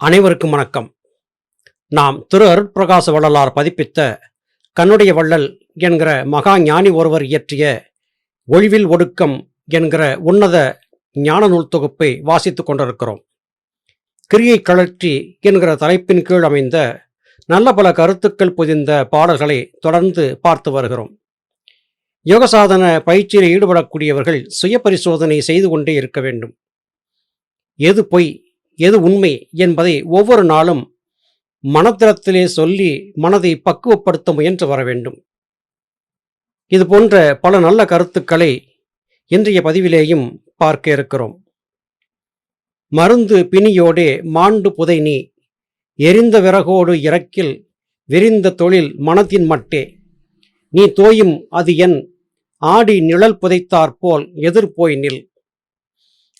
அனைவருக்கும் வணக்கம். நாம் திரு அருட்பிரகாச வள்ளலார் பதிப்பித்த கண்ணுடைய வள்ளல் என்கிற மகா ஞானி ஒருவர் இயற்றிய ஒழிவில் ஒடுக்கம் என்கிற உன்னத ஞான நூல் தொகுப்பை வாசித்துக் கொண்டிருக்கிறோம். கிரியை கழற்றி என்கிற தலைப்பின் கீழ் அமைந்த நல்ல பல கருத்துக்கள் பொதிந்த பாடல்களை தொடர்ந்து பார்த்து வருகிறோம். யோக சாதன பயிற்சியில் ஈடுபடக்கூடியவர்கள் சுய பரிசோதனை செய்து கொண்டே இருக்க வேண்டும். எது பொய் எது உண்மை என்பதை ஒவ்வொரு நாளும் மனத்திரத்திலே சொல்லி மனதை பக்குவப்படுத்த முயன்று வர வேண்டும். இது போன்ற பல நல்ல கருத்துக்களை இன்றைய பதிவிலேயும் பார்க்க இருக்கிறோம். மருந்து பிணியோடே மாண்டு புதை நீ எரிந்த விறகோடு இறக்கில் விரிந்த தொழில் மனத்தின் மட்டே நீ தோயும் அது என் ஆடி நிழல் புதைத்தாற்போல் எதிர்போய் நில்.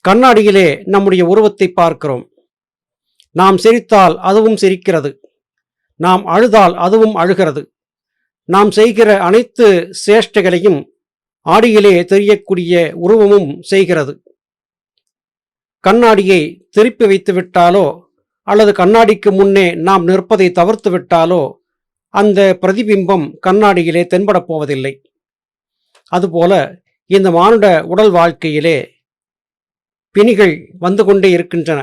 கண்ணாடியிலே நம்முடைய உருவத்தை பார்க்கிறோம். நாம் சிரித்தால் அதுவும் சிரிக்கிறது, நாம் அழுதால் அதுவும் அழுகிறது. நாம் செய்கிற அனைத்து சேஷ்டைகளையும் ஆடியிலே தெரியக்கூடிய உருவமும் செய்கிறது. கண்ணாடியை திருப்பி வைத்து விட்டாலோ அல்லது கண்ணாடிக்கு முன்னே நாம் நிற்பதை தவிர்த்து விட்டாலோ அந்த பிரதிபிம்பம் கண்ணாடியிலே தென்படப் போவதில்லை. அதுபோல இந்த மானுட உடல் வாழ்க்கையிலே பிணிகள் வந்து கொண்டே இருக்கின்றன.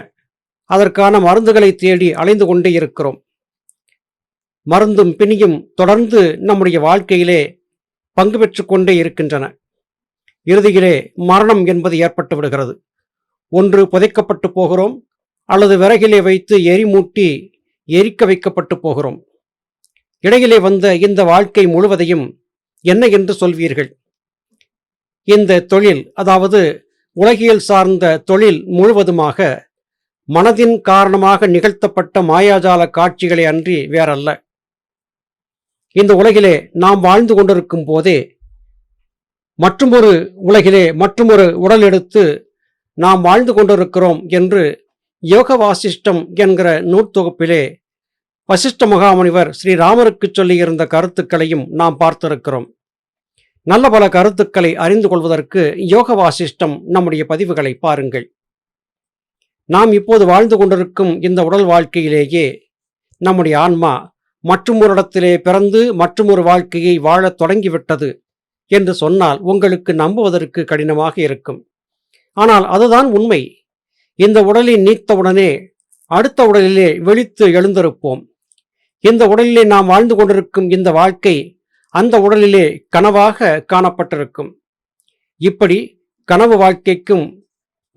அதற்கான மருந்துகளை தேடி அலைந்து கொண்டே இருக்கிறோம். மருந்தும் பிணியும் தொடர்ந்து நம்முடைய வாழ்க்கையிலே பங்கு பெற்று கொண்டே இருக்கின்றன. இறுதியிலே மரணம் என்பது ஏற்பட்டு விடுகிறது. ஒன்று புதைக்கப்பட்டு போகிறோம், அல்லது விறகிலே வைத்து எரிமூட்டி எரிக்க வைக்கப்பட்டு போகிறோம். இடையிலே வந்த இந்த வாழ்க்கை முழுவதையும் என்ன என்று சொல்வீர்கள்? இந்த தொழில், அதாவது உலகியல் சார்ந்த தொழில் முழுவதுமாக மனதின் காரணமாக நிகழ்த்தப்பட்ட மாயாஜால காட்சிகளை அன்றி வேறல்ல. இந்த உலகிலே நாம் வாழ்ந்து கொண்டிருக்கும் போதே மற்றுமொரு உலகிலே மற்றுமொரு உடல் எடுத்து நாம் வாழ்ந்து கொண்டிருக்கிறோம் என்று யோக வாசிஷ்டம் என்கிற நூற்தொகுப்பிலே வசிஷ்ட மகாமுனிவர் ஸ்ரீராமருக்கு சொல்லியிருந்த கருத்துக்களையும் நாம் பார்த்திருக்கிறோம். நல்ல பல கருத்துக்களை அறிந்து கொள்வதற்கு யோக வாசிஷ்டம் நம்முடைய பதிவுகளை பாருங்கள். நாம் இப்போது வாழ்ந்து கொண்டிருக்கும் இந்த உடல் வாழ்க்கையிலேயே நம்முடைய ஆன்மா மற்றுமொரு இடத்திலே பிறந்து மற்றுமொரு வாழ்க்கையை வாழத் தொடங்கிவிட்டது என்று சொன்னால் உங்களுக்கு நம்புவதற்கு கடினமாக இருக்கும். ஆனால் அதுதான் உண்மை. இந்த உடலை நீத்தவுடனே அடுத்த உடலிலே விழித்து எழுந்திருப்போம். இந்த உடலிலே நாம் வாழ்ந்து கொண்டிருக்கும் இந்த வாழ்க்கை அந்த உடலிலே கனவாக காணப்பட்டிருக்கும். இப்படி கனவு வாழ்க்கைக்கும்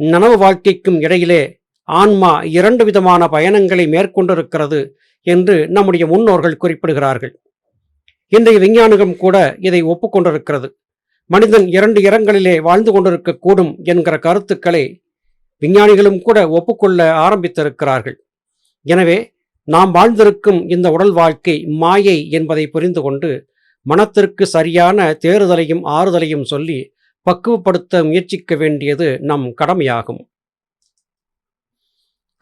நனவு வாழ்க்கைக்கும் இடையிலே ஆன்மா இரண்டு விதமான பயணங்களை மேற்கொண்டிருக்கிறது என்று நம்முடைய முன்னோர்கள் குறிப்பிடுகிறார்கள். இன்றைய விஞ்ஞானிகம் கூட இதை ஒப்புக்கொண்டிருக்கிறது. மனிதன் இரண்டு இடங்களிலே வாழ்ந்து கொண்டிருக்கக்கூடும் என்கிற கருத்துக்களை விஞ்ஞானிகளும் கூட ஒப்புக்கொள்ள ஆரம்பித்திருக்கிறார்கள். எனவே நாம் வாழ்ந்திருக்கும் இந்த உடல் வாழ்க்கை மாயை என்பதை புரிந்து கொண்டு மனத்திற்கு சரியான தேறுதலையும் ஆறுதலையும் சொல்லி பக்குவப்படுத்த முயற்சிக்க வேண்டியது நம் கடமையாகும்.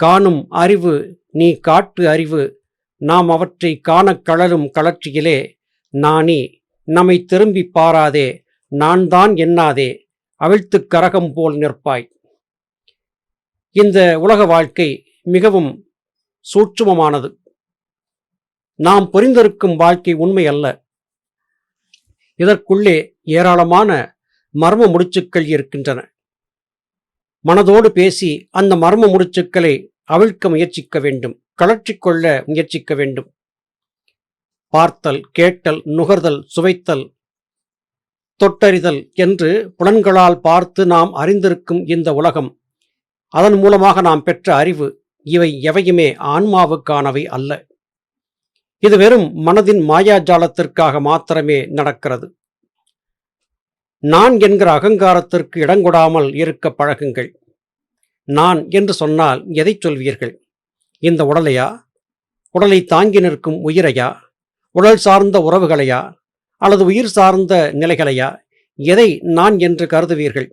காணும் அறிவு நீ காட்டு அறிவு நாம் அவற்றை காணக் கழலும் கலர்ச்சியிலே நானி நம்மை திரும்பி பாராதே நான் தான் எண்ணாதே அவிழ்த்து கரகம் போல் நிற்பாய். இந்த உலக வாழ்க்கை மிகவும் சூட்சுமமானது. நாம் புரிந்திருக்கும் வாழ்க்கை உண்மை அல்ல. இதற்குள்ளே ஏராளமான மர்ம முடிச்சுக்கள் இருக்கின்றன. மனதோடு பேசி அந்த மர்ம முடிச்சுக்களை அவிழ்க்க முயற்சிக்க வேண்டும், கழற்றிக்கொள்ள முயற்சிக்க வேண்டும். பார்த்தல், கேட்டல், நுகர்தல், சுவைத்தல், தொட்டறிதல் என்று புலன்களால் பார்த்து நாம் அறிந்திருக்கும் இந்த உலகம், அதன் மூலமாக நாம் பெற்ற அறிவு, இவை எவையுமே ஆன்மாவுக்கானவை அல்ல. இது வெறும் மனதின் மாயாஜாலத்திற்காக மாத்திரமே நடக்கிறது. நான் என்கிற அகங்காரத்திற்கு இடங்கொடாமல் இருக்க பழகுங்கள். நான் என்று சொன்னால் எதை சொல்வீர்கள்? இந்த உடலையா? உடலை தாங்கி நிற்கும் உயிரையா? உடல் சார்ந்த உறவுகளையா? அல்லது உயிர் சார்ந்த நிலைகளையா? எதை நான் என்று கருதுவீர்கள்?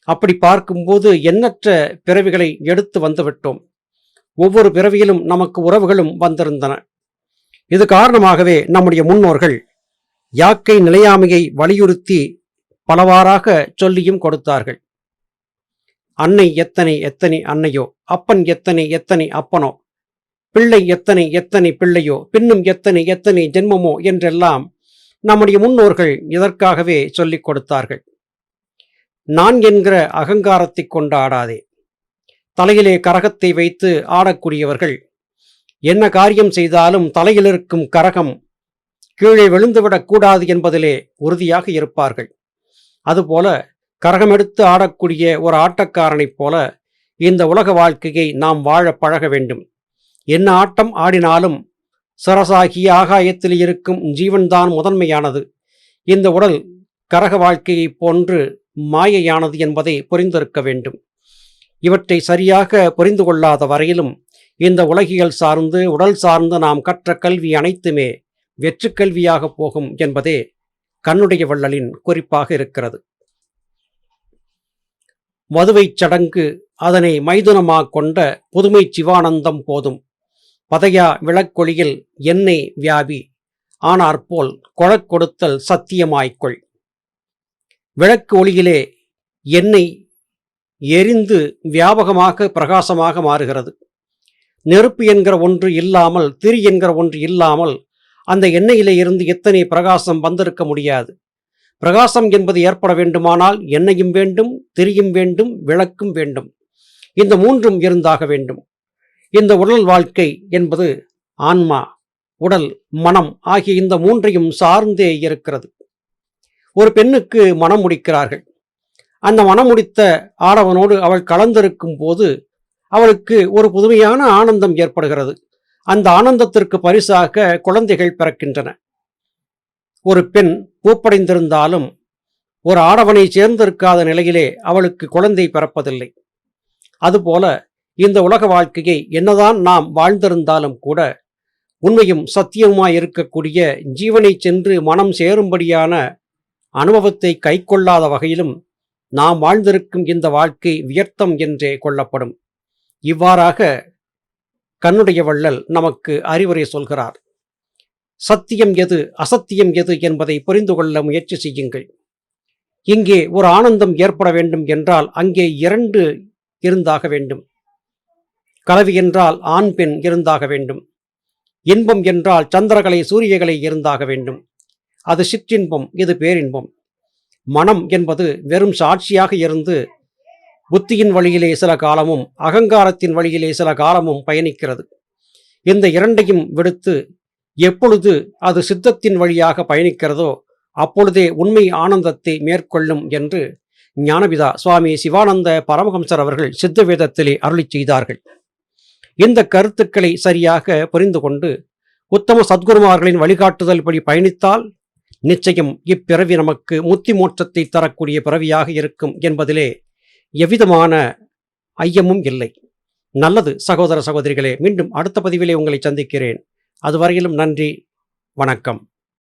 அப்படி பார்க்கும்போது எண்ணற்ற பிறவிகளை எடுத்து வந்துவிட்டோம். ஒவ்வொரு பிறவியிலும் நமக்கு உறவுகளும் வந்திருந்தன. இது காரணமாகவே நம்முடைய முன்னோர்கள் யாக்கை நிலையாமையை வலியுறுத்தி பலவாறாக சொல்லியும் கொடுத்தார்கள். அன்னை எத்தனை எத்தனை அன்னையோ, அப்பன் எத்தனை எத்தனை அப்பனோ, பிள்ளை எத்தனை எத்தனை பிள்ளையோ, பின்னும் எத்தனை எத்தனை ஜென்மமோ என்றெல்லாம் நம்முடைய முன்னோர்கள் இதற்காகவே சொல்லிக் கொடுத்தார்கள். நான் என்கிற அகங்காரத்தை கொண்டு ஆடாதே. தலையிலே கரகத்தை வைத்து ஆடக்கூடியவர்கள் என்ன காரியம் செய்தாலும் தலையில் இருக்கும் கரகம் கீழே விழுந்துவிடக் கூடாது என்பதிலே உறுதியாக இருப்பார்கள். அதுபோல கரகம் எடுத்து ஆடக்கூடிய ஒரு ஆட்டக்காரனைப் போல இந்த உலக வாழ்க்கையை நாம் வாழ பழக வேண்டும். என்ன ஆட்டம் ஆடினாலும் சரசாகிய ஆகாயத்தில் இருக்கும் ஜீவன்தான் முதன்மையானது. இந்த உடல் கரக வாழ்க்கையைப் போன்று மாயையானது என்பதை புரிந்திருக்க வேண்டும். இவற்றை சரியாக புரிந்து கொள்ளாத வரையிலும் இந்த உலகியல் சார்ந்து உடல் சார்ந்து நாம் கற்ற கல்வி அனைத்துமே வெற்று கல்வியாக போகும் என்பதே கண்ணுடைய வள்ளலின் குறிப்பாக இருக்கிறது. மதுவைச் சடங்கு அதனை மைதுனமாக் கொண்ட புதுமை சிவானந்தம் போதும். பதையா விளக்கொளியில் எண்ணெய் வியாபி ஆனாற்போல் கொழக் கொடுத்தல் சத்தியமாய்க்கொள். விளக்கு ஒளியிலே எண்ணெய் எரிந்து வியாபகமாக பிரகாசமாக மாறுகிறது. நெருப்பு என்கிற ஒன்று இல்லாமல், திரி என்கிற ஒன்று இல்லாமல் அந்த எண்ணெயிலே இருந்து எத்தனை பிரகாசம் வந்திருக்க முடியாது. பிரகாசம் என்பது ஏற்பட வேண்டுமானால் எண்ணெயும் வேண்டும், திரியும் வேண்டும், விளக்கும் வேண்டும். இந்த மூன்றும் இருந்தாக வேண்டும். இந்த உடல் வாழ்க்கை என்பது ஆன்மா, உடல், மனம் ஆகிய இந்த மூன்றையும் சார்ந்தே இருக்கிறது. ஒரு பெண்ணுக்கு மனம் முடிக்கிறார்கள். அந்த மனம் முடித்த ஆடவனோடு அவள் கலந்திருக்கும் போது அவளுக்கு ஒரு புதுமையான ஆனந்தம் ஏற்படுகிறது. அந்த ஆனந்தத்திற்கு பரிசாக குழந்தைகள் பிறக்கின்றன. ஒரு பெண் பூப்படைந்திருந்தாலும் ஒரு ஆடவனை சேர்ந்திருக்காத நிலையிலே அவளுக்கு குழந்தை பிறப்பதில்லை. அதுபோல இந்த உலக வாழ்க்கையை என்னதான் நாம் வாழ்ந்திருந்தாலும் கூட உண்மையும் சத்தியமாய் இருக்கக்கூடிய ஜீவனை சென்று மனம் சேரும்படியான அனுபவத்தை கைக்கொள்ளாத வகையிலும் நாம் வாழ்ந்திருக்கும் இந்த வாழ்க்கை வியர்த்தம் என்றே கொள்ளப்படும். இவ்வாறாக கண்ணுடைய வள்ளல் நமக்கு அறிவுரை சொல்கிறார். சத்தியம் எது, அசத்தியம் எது என்பதை புரிந்து கொள்ள முயற்சி செய்யுங்கள். இங்கே ஒரு ஆனந்தம் ஏற்பட வேண்டும் என்றால் அங்கே இரண்டு இருந்தாக வேண்டும். கலவி என்றால் ஆண் பெண் இருந்தாக வேண்டும். இன்பம் என்றால் சந்திரகலை சூரியகலை இருந்தாக வேண்டும். அது சிற்றின்பம், இது பேரின்பம். மனம் என்பது வெறும் சாட்சியாக இருந்து புத்தியின் வழியிலே சில காலமும் அகங்காரத்தின் வழியிலே சில காலமும் பயணிக்கிறது. இந்த இரண்டையும் விடுத்து எப்பொழுது அது சித்தத்தின் வழியாக பயணிக்கிறதோ அப்பொழுதே உண்மை ஆனந்தத்தை மேற்கொள்ளும் என்று ஞானபிதா சுவாமி சிவானந்த பரமஹம்சர் அவர்கள் சித்த வேதத்திலே அருளிச் செய்தார்கள். இந்த கருத்துக்களை சரியாக புரிந்து கொண்டு உத்தம சத்குருமார்களின் வழிகாட்டுதல் படி பயணித்தால் நிச்சயம் இப்பிறவி நமக்கு முத்தி மோட்சத்தை தரக்கூடிய பிறவியாக இருக்கும் என்பதிலே எவ்விதமான ஐயமும் இல்லை. நல்லது சகோதர சகோதரிகளே, மீண்டும் அடுத்த பதிவிலே உங்களை சந்திக்கிறேன். அதுவரையிலும் நன்றி, வணக்கம்.